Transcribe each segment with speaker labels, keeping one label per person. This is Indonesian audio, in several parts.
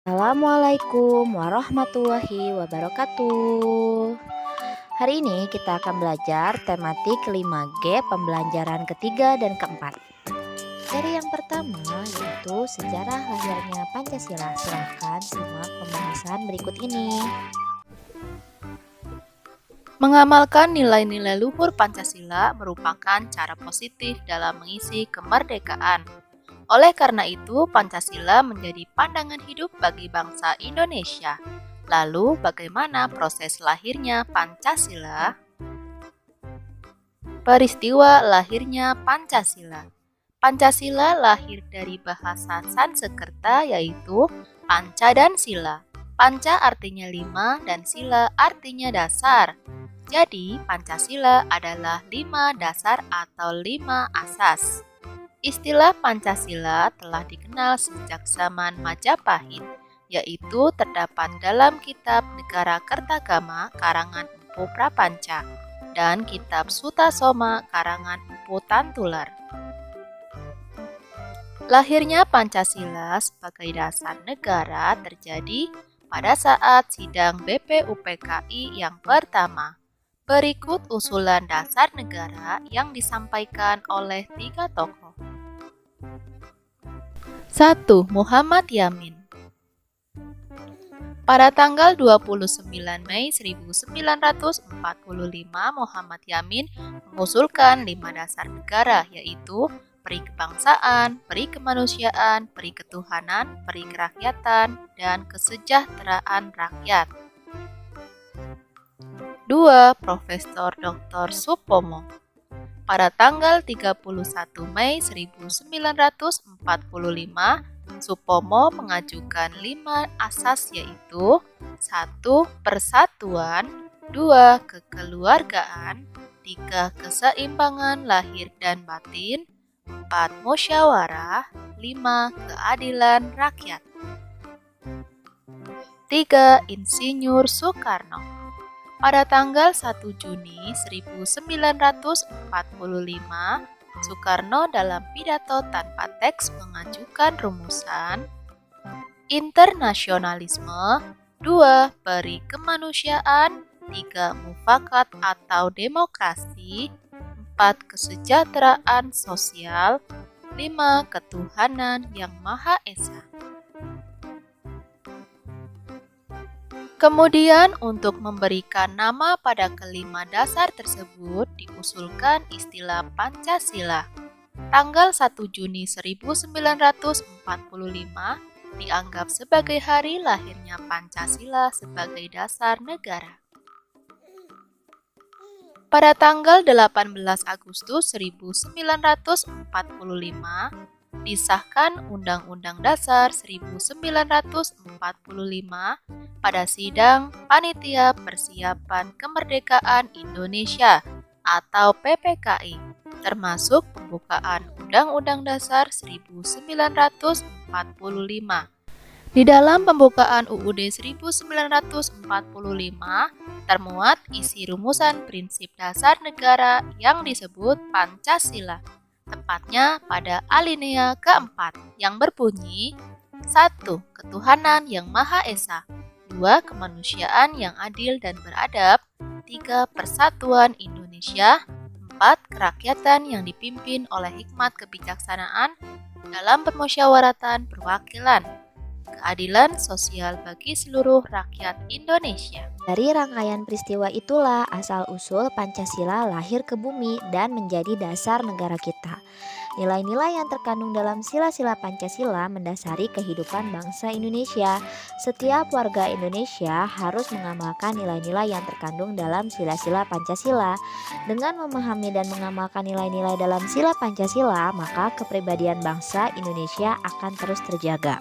Speaker 1: Assalamualaikum warahmatullahi wabarakatuh. Hari ini kita akan belajar tematik 5G pembelajaran ketiga dan keempat. Dari yang pertama yaitu sejarah lahirnya Pancasila. Silahkan simak pembahasan berikut ini.
Speaker 2: Mengamalkan nilai-nilai luhur Pancasila merupakan cara positif dalam mengisi kemerdekaan. Oleh karena itu, Pancasila menjadi pandangan hidup bagi bangsa Indonesia. Lalu, bagaimana proses lahirnya Pancasila? Peristiwa lahirnya Pancasila. Pancasila lahir dari bahasa Sanskerta yaitu Panca dan Sila. Panca artinya 5 dan Sila artinya dasar. Jadi, Pancasila adalah 5 dasar atau 5 asas. Istilah Pancasila telah dikenal sejak zaman Majapahit, yaitu terdapat dalam Kitab Negara Kertagama karangan Empu Prapanca dan Kitab Sutasoma karangan Empu Tantular. Lahirnya Pancasila sebagai dasar negara terjadi pada saat sidang BPUPKI yang pertama. Berikut usulan dasar negara yang disampaikan oleh 3 tokoh. 1. Muhammad Yamin. Pada tanggal 29 Mei 1945, Muhammad Yamin mengusulkan 5 dasar negara, yaitu peri kebangsaan, peri kemanusiaan, peri ketuhanan, peri kerakyatan, dan kesejahteraan rakyat. 2. Profesor Dr. Supomo. Pada tanggal 31 Mei 1945, Supomo mengajukan 5 asas yaitu 1. Persatuan, 2. Kekeluargaan, 3. Keseimbangan lahir dan batin, 4. Musyawarah, 5. Keadilan rakyat. 3. Insinyur Soekarno. Pada tanggal 1 Juni 1945, Soekarno dalam pidato tanpa teks mengajukan rumusan internasionalisme, 2. Peri kemanusiaan, 3. Mufakat atau demokrasi, 4. Kesejahteraan sosial, 5. Ketuhanan yang Maha Esa. Kemudian untuk memberikan nama pada kelima dasar tersebut diusulkan istilah Pancasila. Tanggal 1 Juni 1945 dianggap sebagai hari lahirnya Pancasila sebagai dasar negara. Pada tanggal 18 Agustus 1945 disahkan Undang-Undang Dasar 1945 pada sidang Panitia Persiapan Kemerdekaan Indonesia atau PPKI, termasuk pembukaan Undang-Undang Dasar 1945. Di dalam pembukaan UUD 1945 termuat isi rumusan prinsip dasar negara yang disebut Pancasila, tepatnya pada alinea keempat yang berbunyi 1. Ketuhanan yang Maha Esa, 2. Kemanusiaan yang adil dan beradab, 3. Persatuan Indonesia, 4. Kerakyatan yang dipimpin oleh hikmat kebijaksanaan dalam permusyawaratan perwakilan, keadilan sosial bagi seluruh rakyat Indonesia.
Speaker 1: Dari rangkaian peristiwa itulah asal-usul Pancasila lahir ke bumi dan menjadi dasar negara kita. Nilai-nilai yang terkandung dalam sila-sila Pancasila mendasari kehidupan bangsa Indonesia. Setiap warga Indonesia harus mengamalkan nilai-nilai yang terkandung dalam sila-sila Pancasila. Dengan memahami dan mengamalkan nilai-nilai dalam sila Pancasila, maka kepribadian bangsa Indonesia akan terus terjaga.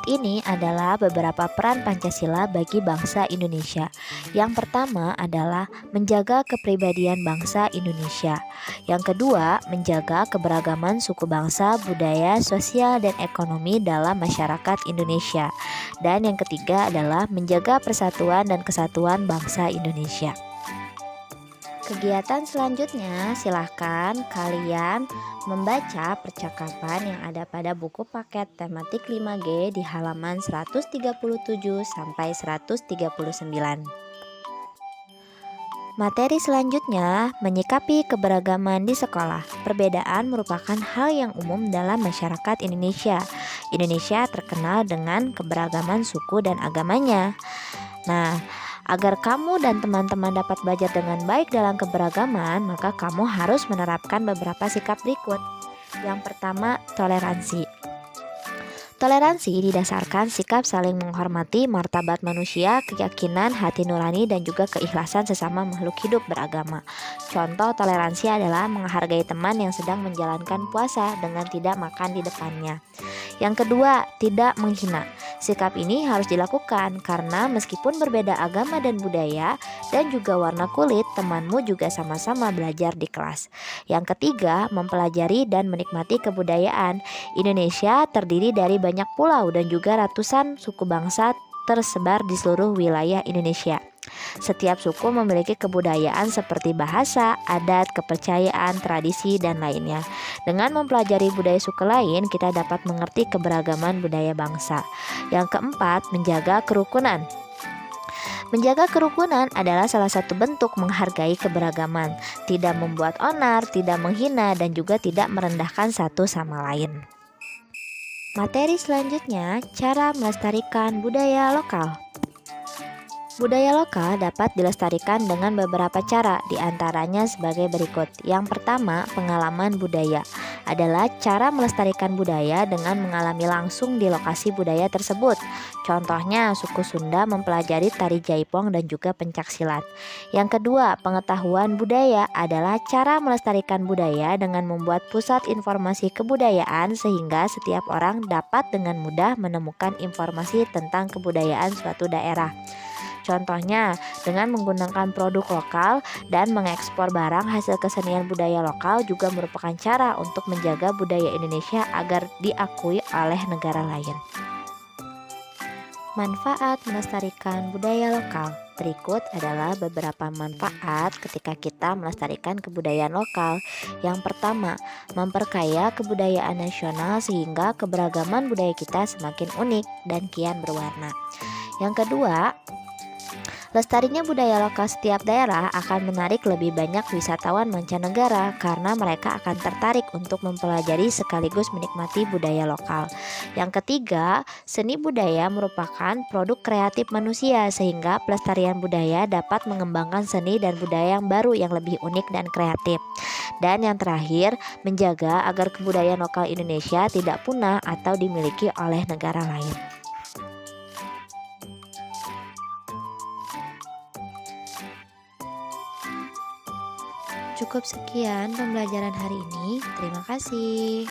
Speaker 1: Ini adalah beberapa peran Pancasila bagi bangsa Indonesia. Yang pertama adalah menjaga kepribadian bangsa Indonesia. Yang kedua, menjaga keberagaman suku bangsa, budaya, sosial, dan ekonomi dalam masyarakat Indonesia. Dan yang ketiga adalah menjaga persatuan dan kesatuan bangsa Indonesia. Kegiatan selanjutnya, silahkan kalian membaca percakapan yang ada pada buku paket tematik 5G di halaman 137 sampai 139. Materi selanjutnya, menyikapi keberagaman di sekolah. Perbedaan merupakan hal yang umum dalam masyarakat Indonesia. Indonesia terkenal dengan keberagaman suku dan agamanya. Nah, agar kamu dan teman-teman dapat belajar dengan baik dalam keberagaman, maka kamu harus menerapkan beberapa sikap berikut. Yang pertama, toleransi. Toleransi didasarkan sikap saling menghormati martabat manusia, keyakinan, hati nurani, dan juga keikhlasan sesama makhluk hidup beragama. Contoh toleransi adalah menghargai teman yang sedang menjalankan puasa dengan tidak makan di depannya. Yang kedua, tidak menghina. Sikap ini harus dilakukan karena meskipun berbeda agama dan budaya dan juga warna kulit, temanmu juga sama-sama belajar di kelas. Yang ketiga, mempelajari dan menikmati kebudayaan. Indonesia terdiri dari banyak pulau dan juga ratusan suku bangsa tersebar di seluruh wilayah Indonesia. Setiap suku memiliki kebudayaan seperti bahasa, adat, kepercayaan, tradisi, dan lainnya. Dengan mempelajari budaya suku lain, kita dapat mengerti keberagaman budaya bangsa. Yang keempat, menjaga kerukunan. Menjaga kerukunan adalah salah satu bentuk menghargai keberagaman, tidak membuat onar, tidak menghina, dan juga tidak merendahkan satu sama lain. Materi selanjutnya, cara melestarikan budaya lokal. Budaya lokal dapat dilestarikan dengan beberapa cara, diantaranya sebagai berikut. Yang pertama, pengalaman budaya adalah cara melestarikan budaya dengan mengalami langsung di lokasi budaya tersebut. Contohnya, suku Sunda mempelajari tari jaipong dan juga pencaksilat. Yang kedua, pengetahuan budaya adalah cara melestarikan budaya dengan membuat pusat informasi kebudayaan sehingga setiap orang dapat dengan mudah menemukan informasi tentang kebudayaan suatu daerah. Contohnya, dengan menggunakan produk lokal dan mengekspor barang hasil kesenian budaya lokal juga merupakan cara untuk menjaga budaya Indonesia agar diakui oleh negara lain. Manfaat melestarikan budaya lokal. Berikut adalah beberapa manfaat ketika kita melestarikan kebudayaan lokal. Yang pertama, memperkaya kebudayaan nasional sehingga keberagaman budaya kita semakin unik dan kian berwarna. Yang kedua, lestarinya budaya lokal setiap daerah akan menarik lebih banyak wisatawan mancanegara karena mereka akan tertarik untuk mempelajari sekaligus menikmati budaya lokal. Yang ketiga, seni budaya merupakan produk kreatif manusia sehingga pelestarian budaya dapat mengembangkan seni dan budaya yang baru yang lebih unik dan kreatif. Dan yang terakhir, menjaga agar kebudayaan lokal Indonesia tidak punah atau dimiliki oleh negara lain. Cukup sekian pembelajaran hari ini. Terima kasih.